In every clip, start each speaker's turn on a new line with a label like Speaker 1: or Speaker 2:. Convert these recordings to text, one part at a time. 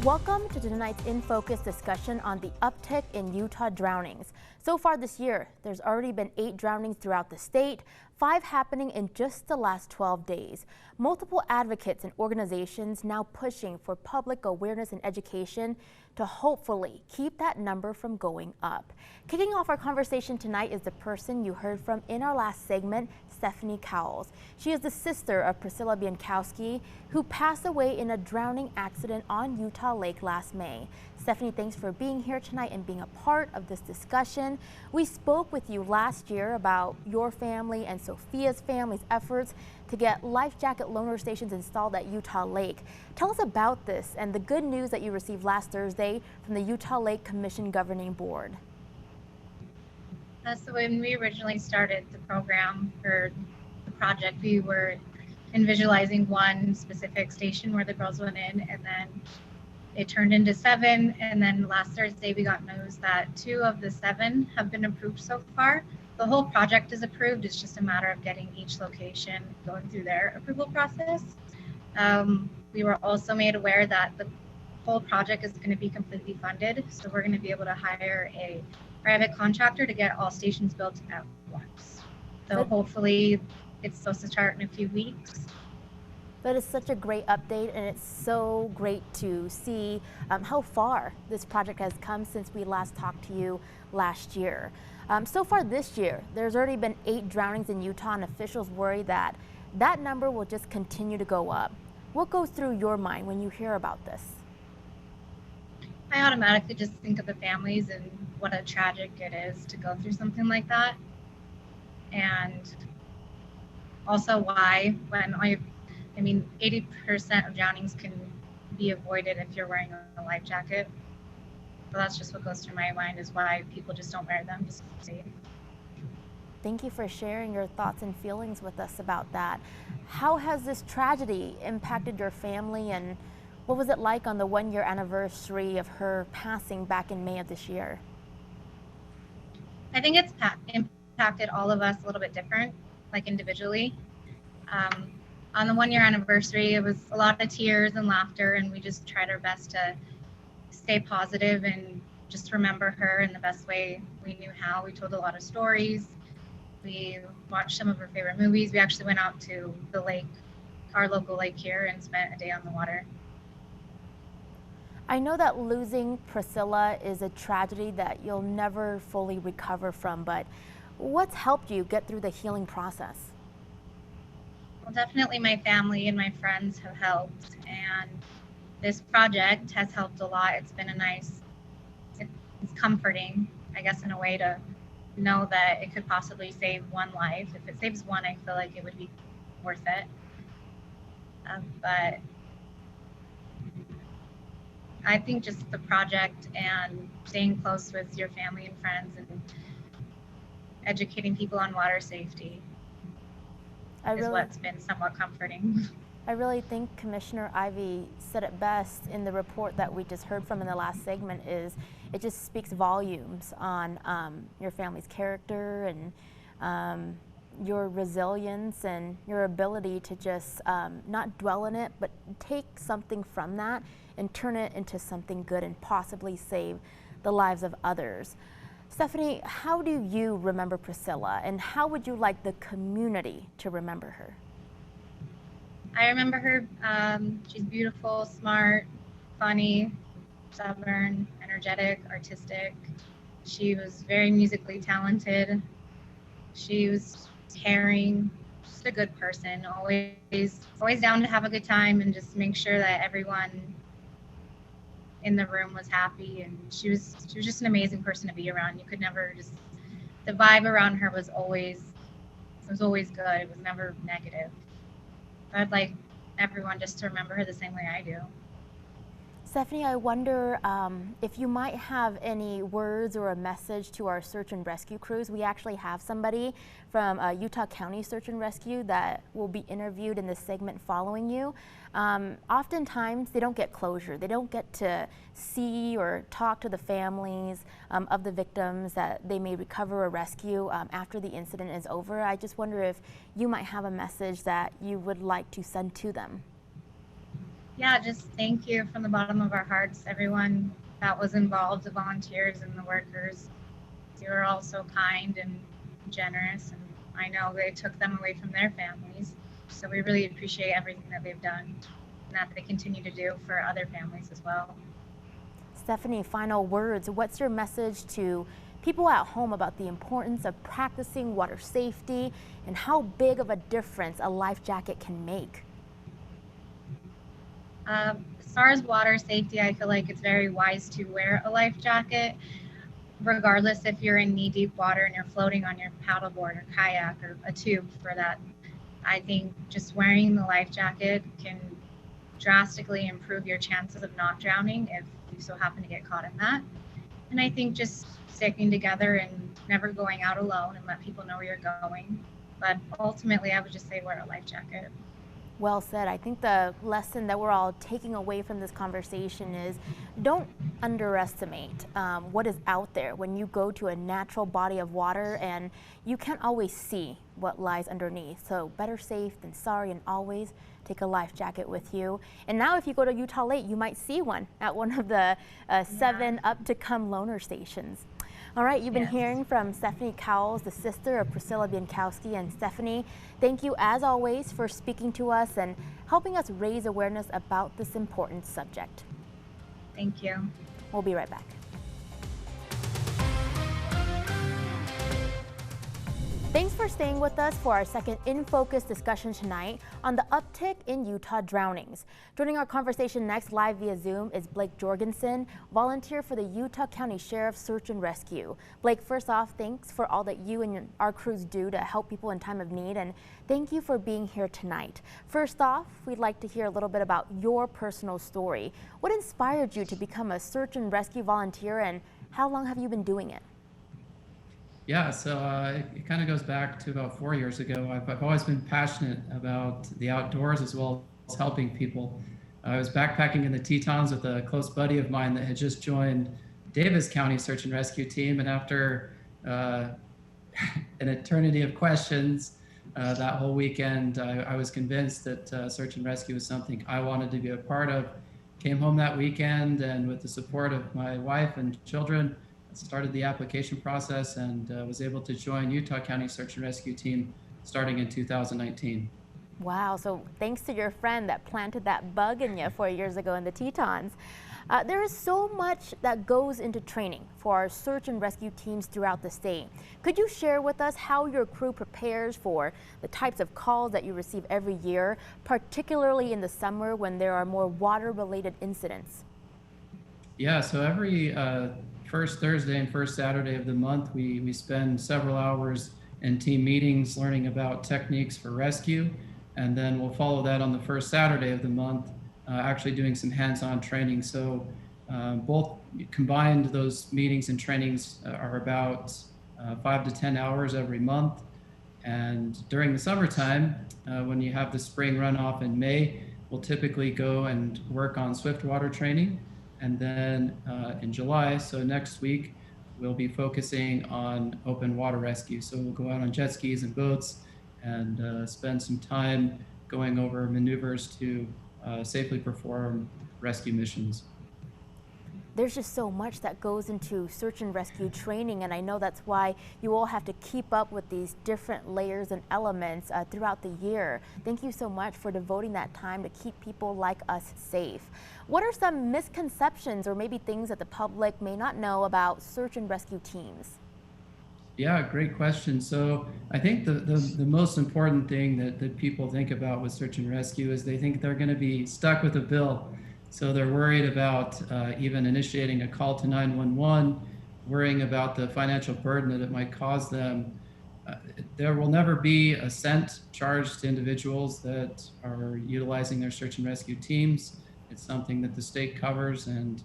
Speaker 1: Welcome to tonight's In Focus discussion on the uptick in Utah drownings. So far this year, there's already been 8 drownings throughout the state, 5 happening in just the last 12 days. Multiple advocates and organizations now pushing for public awareness and education to hopefully keep that number from going up. Kicking off our conversation tonight is the person you heard from in our last segment, Stephanie Cowles. She is the sister of Priscilla Bienkowski, who passed away in a drowning accident on Utah Lake last May. Stephanie, thanks for being here tonight and being a part of this discussion. We spoke with you last year about your family and Sophia's family's efforts to get life jacket loaner stations installed at Utah Lake. Tell us about this and the good news that you received last Thursday from the Utah Lake Commission Governing Board.
Speaker 2: So when we originally started the program for the project, we were visualizing one specific station where the girls went in, and then it turned into 7. And then last Thursday, we got news that 2 of the 7 have been approved so far. The whole project is approved. It's just a matter of getting each location going through their approval process. We were also made aware that the whole project is going to be completely funded. So we're going to be able to hire a private contractor to get all stations built at once. So hopefully it's supposed to start in a few weeks.
Speaker 1: That is such a great update, and it's so great to see how far this project has come since we last talked to you last year. So far this year, there's already been 8 drownings in Utah, and officials worry that that number will just continue to go up. What goes through your mind when you hear about this?
Speaker 2: I automatically just think of the families and what a tragic it is to go through something like that. And also why, when 80% of drownings can be avoided if you're wearing a life jacket. So that's just what goes through my mind, is why people just don't wear them, just to be safe.
Speaker 1: Thank you for sharing your thoughts and feelings with us about that. How has this tragedy impacted your family, and what was it like on the 1-year anniversary of her passing back in May of this year?
Speaker 2: I think it's impacted all of us a little bit different, like individually. On the 1-year anniversary, it was a lot of tears and laughter, and we just tried our best to stay positive and just remember her in the best way we knew how. We told a lot of stories. We watched some of her favorite movies. We actually went out to the lake, our local lake here, and spent a day on the water.
Speaker 1: I know that losing Priscilla is a tragedy that you'll never fully recover from, but what's helped you get through the healing process?
Speaker 2: Well, definitely my family and my friends have helped, and this project has helped a lot. It's been it's comforting, I guess, in a way, to know that it could possibly save one life. If it saves one, I feel like it would be worth it. But I think just the project and staying close with your family and friends and educating people on water safety is what's been somewhat comforting.
Speaker 1: I really think Commissioner Ivey said it best in the report that we just heard from in the last segment. Is it just speaks volumes on your family's character and your resilience and your ability to just not dwell in it, but take something from that and turn it into something good and possibly save the lives of others. Stephanie, how do you remember Priscilla, and how would you like the community to remember her?
Speaker 2: I remember her, she's beautiful, smart, funny, stubborn, energetic, artistic. She was very musically talented. She was caring, just a good person, always down to have a good time and just make sure that everyone in the room was happy. And she was just an amazing person to be around. You could never the vibe around her was always good. It was never negative. I'd like everyone just to remember her the same way I do.
Speaker 1: Stephanie, I wonder if you might have any words or a message to our search and rescue crews. We actually have somebody from Utah County Search and Rescue that will be interviewed in this segment following you. Oftentimes, they don't get closure. They don't get to see or talk to the families of the victims that they may recover or rescue after the incident is over. I just wonder if you might have a message that you would like to send to them.
Speaker 2: Yeah, just thank you from the bottom of our hearts, everyone that was involved, the volunteers and the workers. You were all so kind and generous, and I know they took them away from their families. So we really appreciate everything that they've done and that they continue to do for other families as well.
Speaker 1: Stephanie, final words. What's your message to people at home about the importance of practicing water safety and how big of a difference a life jacket can make?
Speaker 2: As far as water safety, I feel like it's very wise to wear a life jacket, regardless if you're in knee-deep water and you're floating on your paddleboard or kayak or a tube for that. I think just wearing the life jacket can drastically improve your chances of not drowning if you so happen to get caught in that. And I think just sticking together and never going out alone and let people know where you're going. But ultimately, I would just say wear a life jacket.
Speaker 1: Well said. I think the lesson that we're all taking away from this conversation is don't underestimate what is out there when you go to a natural body of water and you can't always see what lies underneath. So better safe than sorry, and always take a life jacket with you. And now if you go to Utah Lake, you might see one at one of the 7 Uptick loaner stations. All right, you've been hearing from Stephanie Cowles, the sister of Priscilla Bienkowski. And Stephanie, thank you as always for speaking to us and helping us raise awareness about this important subject.
Speaker 2: Thank you.
Speaker 1: We'll be right back. Thanks for staying with us for our second In Focus discussion tonight on the uptick in Utah drownings. Joining our conversation next live via Zoom is Blake Jorgensen, volunteer for the Utah County Sheriff's Search and Rescue. Blake, first off, thanks for all that you and our crews do to help people in time of need, and thank you for being here tonight. First off, we'd like to hear a little bit about your personal story. What inspired you to become a search and rescue volunteer, and how long have you been doing it?
Speaker 3: Yeah, so it kind of goes back to about 4 years ago. I've always been passionate about the outdoors as well as helping people. I was backpacking in the Tetons with a close buddy of mine that had just joined Davis County Search and Rescue Team. And after an eternity of questions that whole weekend, I was convinced that search and rescue was something I wanted to be a part of. Came home that weekend, and with the support of my wife and children, started the application process and was able to join Utah County Search and Rescue Team starting in 2019.
Speaker 1: Wow, so thanks to your friend that planted that bug in you 4 years ago in the Tetons. There is so much that goes into training for our search and rescue teams throughout the state. Could you share with us how your crew prepares for the types of calls that you receive every year, particularly in the summer when there are more water-related incidents?
Speaker 3: Yeah, so every first Thursday and first Saturday of the month, we spend several hours in team meetings learning about techniques for rescue. And then we'll follow that on the first Saturday of the month, actually doing some hands-on training. So both combined, those meetings and trainings are about 5 to 10 hours every month. And during the summertime, when you have the spring runoff in May, we'll typically go and work on swift water training. And then in July, so next week, we'll be focusing on open water rescue. So we'll go out on jet skis and boats and spend some time going over maneuvers to safely perform rescue missions.
Speaker 1: There's just so much that goes into search and rescue training, and I know that's why you all have to keep up with these different layers and elements throughout the year. Thank you so much for devoting that time to keep people like us safe. What are some misconceptions or maybe things that the public may not know about search and rescue teams?
Speaker 3: Yeah, great question. So I think the most important thing that people think about with search and rescue is they think they're going to be stuck with a bill. So they're worried about even initiating a call to 911, worrying about the financial burden that it might cause them. There will never be a cent charged to individuals that are utilizing their search and rescue teams. It's something that the state covers. And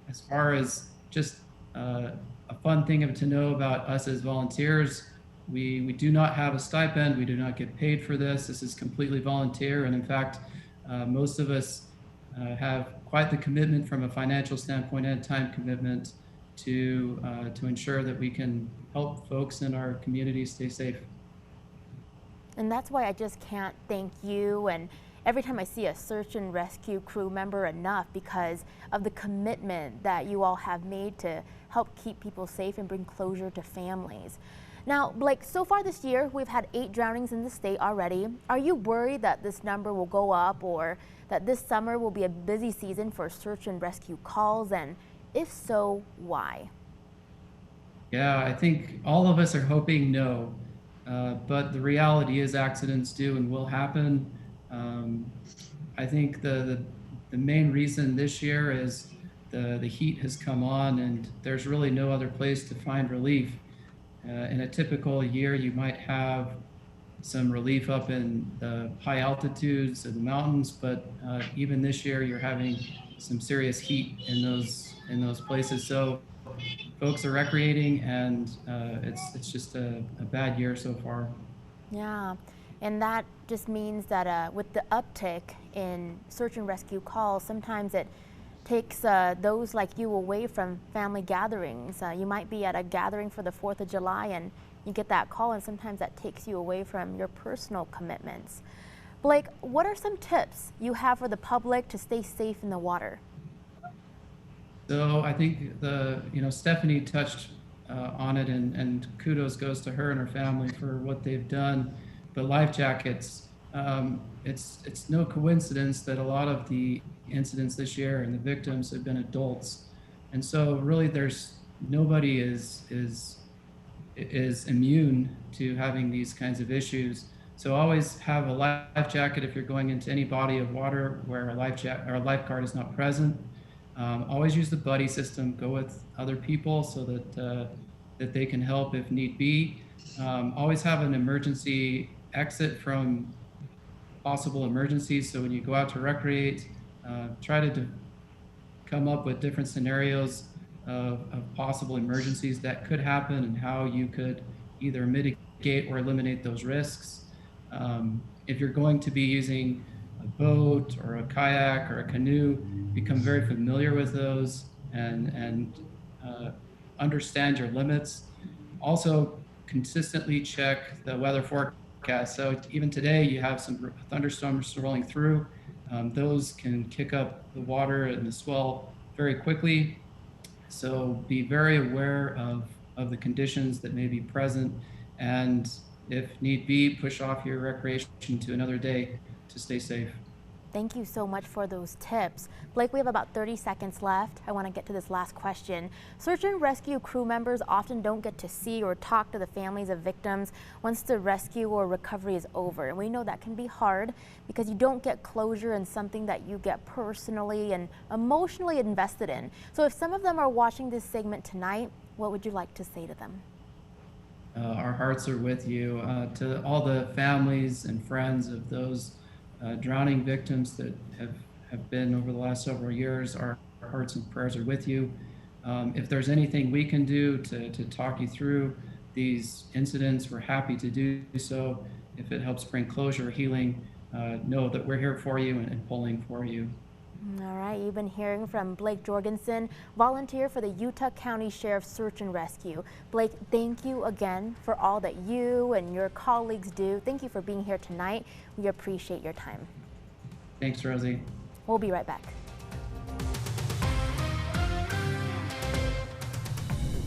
Speaker 3: as far as just a fun thing to know about us as volunteers, we do not have a stipend. We do not get paid for this. This is completely volunteer. And in fact, most of us have quite the commitment from a financial standpoint and time commitment to ensure that we can help folks in our community stay safe.
Speaker 1: And that's why I just can't thank you and every time I see a search and rescue crew member enough because of the commitment that you all have made to help keep people safe and bring closure to families. Now, Blake, so far this year, we've had 8 drownings in the state already. Are you worried that this number will go up or that this summer will be a busy season for search and rescue calls? And if so, why?
Speaker 3: Yeah, I think all of us are hoping no, but the reality is accidents do and will happen. I think the main reason this year is the heat has come on and there's really no other place to find relief. In a typical year, you might have some relief up in the high altitudes of the mountains, but even this year, you're having some serious heat in those places. So folks are recreating, and it's just a bad year so far.
Speaker 1: Yeah, and that just means that with the uptick in search and rescue calls, sometimes it takes those like you away from family gatherings. You might be at a gathering for the 4th of July and you get that call, and sometimes that takes you away from your personal commitments. Blake, what are some tips you have for the public to stay safe in the water?
Speaker 3: So I think Stephanie touched on it, and kudos goes to her and her family for what they've done. But life jackets, it's no coincidence that a lot of the incidents this year and the victims have been adults, and so really there's nobody is immune to having these kinds of issues. So always have a life jacket if you're going into any body of water where a lifeguard is not present. Always use the buddy system. Go with other people so that they can help if need be. Always have an emergency exit from possible emergencies. So when you go out to recreate, try to come up with different scenarios of possible emergencies that could happen and how you could either mitigate or eliminate those risks. If you're going to be using a boat or a kayak or a canoe, become very familiar with those and understand your limits. Also, consistently check the weather forecast. So even today, you have some thunderstorms rolling through. Those can kick up the water and the swell very quickly. So be very aware of the conditions that may be present, and if need be, push off your recreation to another day to stay safe.
Speaker 1: Thank you so much for those tips. Blake, we have about 30 seconds left. I want to get to this last question. Search and rescue crew members often don't get to see or talk to the families of victims once the rescue or recovery is over. And we know that can be hard because you don't get closure in something that you get personally and emotionally invested in. So if some of them are watching this segment tonight, what would you like to say to them?
Speaker 3: Our hearts are with you. To all the families and friends of those drowning victims that have been over the last several years, our hearts and prayers are with you. If there's anything we can do to talk you through these incidents, we're happy to do so. If it helps bring closure or healing, know that we're here for you and pulling for you.
Speaker 1: All right, you've been hearing from Blake Jorgensen, volunteer for the Utah County Sheriff's Search and Rescue. Blake, thank you again for all that you and your colleagues do. Thank you for being here tonight. We appreciate your time.
Speaker 3: Thanks, Rosie.
Speaker 1: We'll be right back.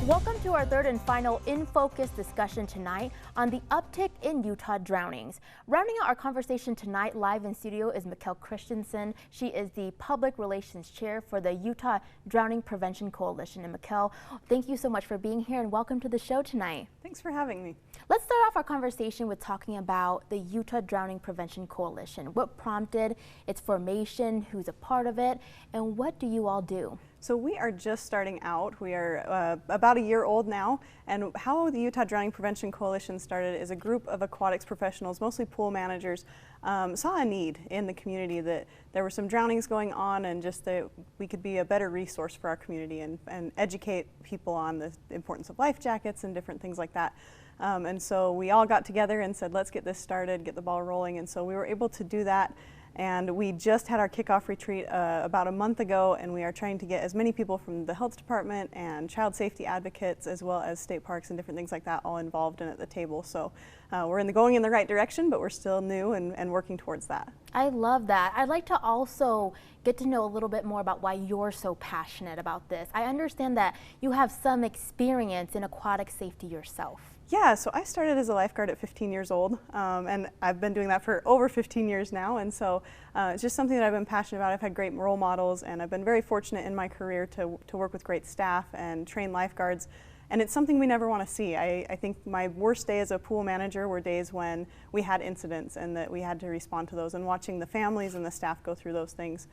Speaker 1: Welcome to our third and final In Focus discussion tonight on the uptick in Utah drownings. Rounding out our conversation tonight live in studio is Mikkel Christensen. She is the Public Relations Chair for the Utah Drowning Prevention Coalition. And Mikkel, thank you so much for being here and welcome to the show tonight.
Speaker 4: Thanks for having me.
Speaker 1: Let's start off our conversation with talking about the Utah Drowning Prevention Coalition. What prompted its formation, who's a part of it, and what do you all do?
Speaker 4: So we are just starting out. We are about a year old now, and how the Utah Drowning Prevention Coalition started is a group of aquatics professionals, mostly pool managers, saw a need in the community that there were some drownings going on, and just that we could be a better resource for our community and educate people on the importance of life jackets and different things like that. And so we all got together and said, let's get this started, get the ball rolling, and so we were able to do that. And we just had our kickoff retreat about a month ago, and we are trying to get as many people from the health department and child safety advocates, as well as state parks and different things like that, all involved and at the table. So we're going in the right direction, but we're still new and working towards that.
Speaker 1: I love that. I'd like to also get to know a little bit more about why you're so passionate about this. I understand that you have some experience in aquatic safety yourself.
Speaker 4: Yeah, so I started as a lifeguard at 15 years old, and I've been doing that for over 15 years now, and so it's just something that I've been passionate about. I've had great role models, and I've been very fortunate in my career to work with great staff and train lifeguards, and it's something we never want to see. I think my worst day as a pool manager were days when we had incidents and that we had to respond to those, and watching the families and the staff go through those things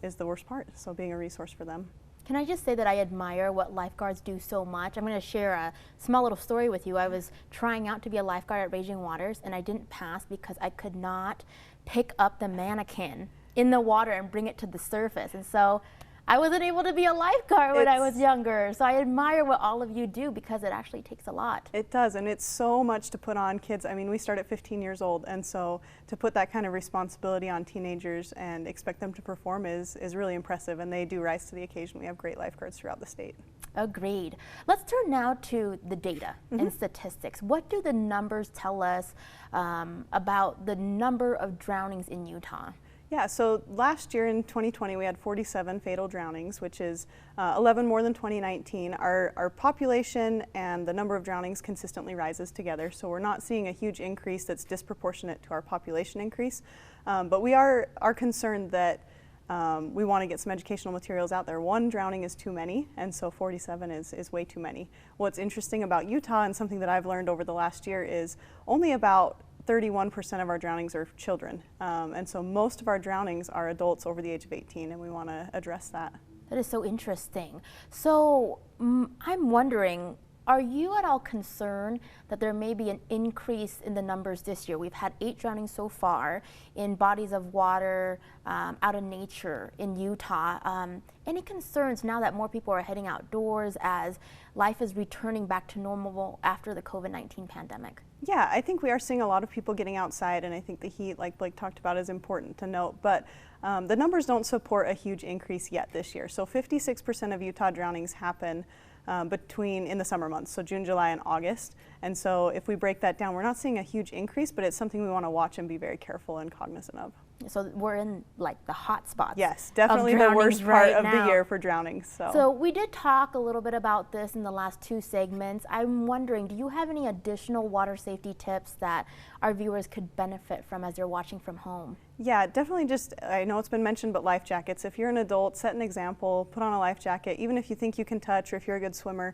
Speaker 4: is the worst part, so being a resource for them.
Speaker 1: Can I just say that I admire what lifeguards do so much? I'm going to share a small little story with you. I was trying out to be a lifeguard at Raging Waters, and I didn't pass because I could not pick up the mannequin in the water and bring it to the surface. And so I wasn't able to be a lifeguard when I was younger. So I admire what all of you do because it actually takes a lot.
Speaker 4: It does, and it's so much to put on kids. I mean, we start at 15 years old, and so to put that kind of responsibility on teenagers and expect them to perform is really impressive, and they do rise to the occasion. We have great lifeguards throughout the state.
Speaker 1: Agreed. Let's turn now to the data and statistics. What do the numbers tell us about the number of drownings in Utah?
Speaker 4: Yeah, so last year in 2020 we had 47 fatal drownings, which is 11 more than 2019. Our population and the number of drownings consistently rises together, so we're not seeing a huge increase that's disproportionate to our population increase. But we are concerned that we want to get some educational materials out there. One drowning is too many, and so 47 is way too many. What's interesting about Utah, and something that I've learned over the last year, is only about 31% of our drownings are children, and so most of our drownings are adults over the age of 18, and we want to address that.
Speaker 1: That is so interesting. So I'm wondering, are you at all concerned that there may be an increase in the numbers this year? We've had 8 drownings so far in bodies of water, out in nature in Utah. Any concerns now that more people are heading outdoors as life is returning back to normal after the COVID-19 pandemic?
Speaker 4: Yeah, I think we are seeing a lot of people getting outside, and I think the heat, like Blake talked about, is important to note. But the numbers don't support a huge increase yet this year. So 56% of Utah drownings happen in the summer months, so June, July, and August. And so if we break that down, we're not seeing a huge increase, but it's something we want to watch and be very careful and cognizant of.
Speaker 1: So we're in like the hot spots.
Speaker 4: Yes, definitely the worst part of the year for drownings.
Speaker 1: So we did talk a little bit about this in the last 2 segments. I'm wondering, do you have any additional water safety tips that our viewers could benefit from as they're watching from home?
Speaker 4: Yeah, definitely I know it's been mentioned, but life jackets. If you're an adult, set an example, put on a life jacket. Even if you think you can touch, or if you're a good swimmer,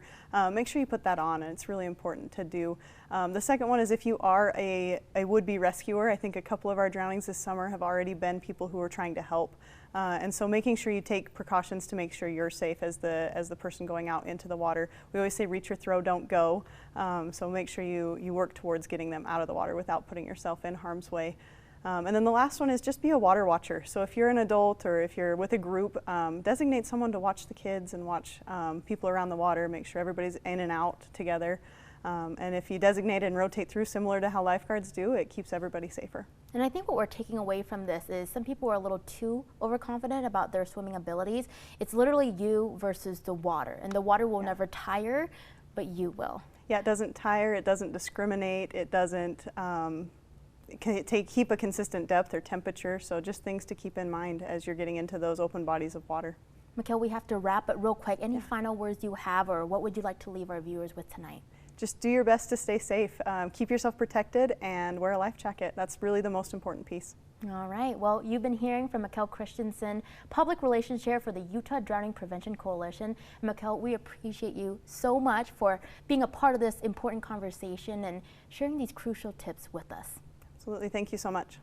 Speaker 4: make sure you put that on, and it's really important to do. The second one is if you are a would-be rescuer. I think a couple of our drownings this summer have already been people who are trying to help. And so making sure you take precautions to make sure you're safe as the person going out into the water. We always say reach or throw, don't go. So make sure you work towards getting them out of the water without putting yourself in harm's way. And then the last one is just be a water watcher. So if you're an adult or if you're with a group, designate someone to watch the kids and watch people around the water, make sure everybody's in and out together. And if you designate and rotate through similar to how lifeguards do, it keeps everybody safer.
Speaker 1: And I think what we're taking away from this is some people are a little too overconfident about their swimming abilities. It's literally you versus the water, and the water will never tire, but you will.
Speaker 4: Yeah, it doesn't tire, it doesn't discriminate, it doesn't keep a consistent depth or temperature, so just things to keep in mind as you're getting into those open bodies of water.
Speaker 1: Mikkel, we have to wrap, but real quick, any final words you have, or what would you like to leave our viewers with tonight?
Speaker 4: Just do your best to stay safe, keep yourself protected, and wear a life jacket. That's really the most important piece.
Speaker 1: All right, well, you've been hearing from Mikkel Christensen, Public Relations Chair for the Utah Drowning Prevention Coalition. Mikkel, we appreciate you so much for being a part of this important conversation and sharing these crucial tips with us.
Speaker 4: Absolutely, thank you so much.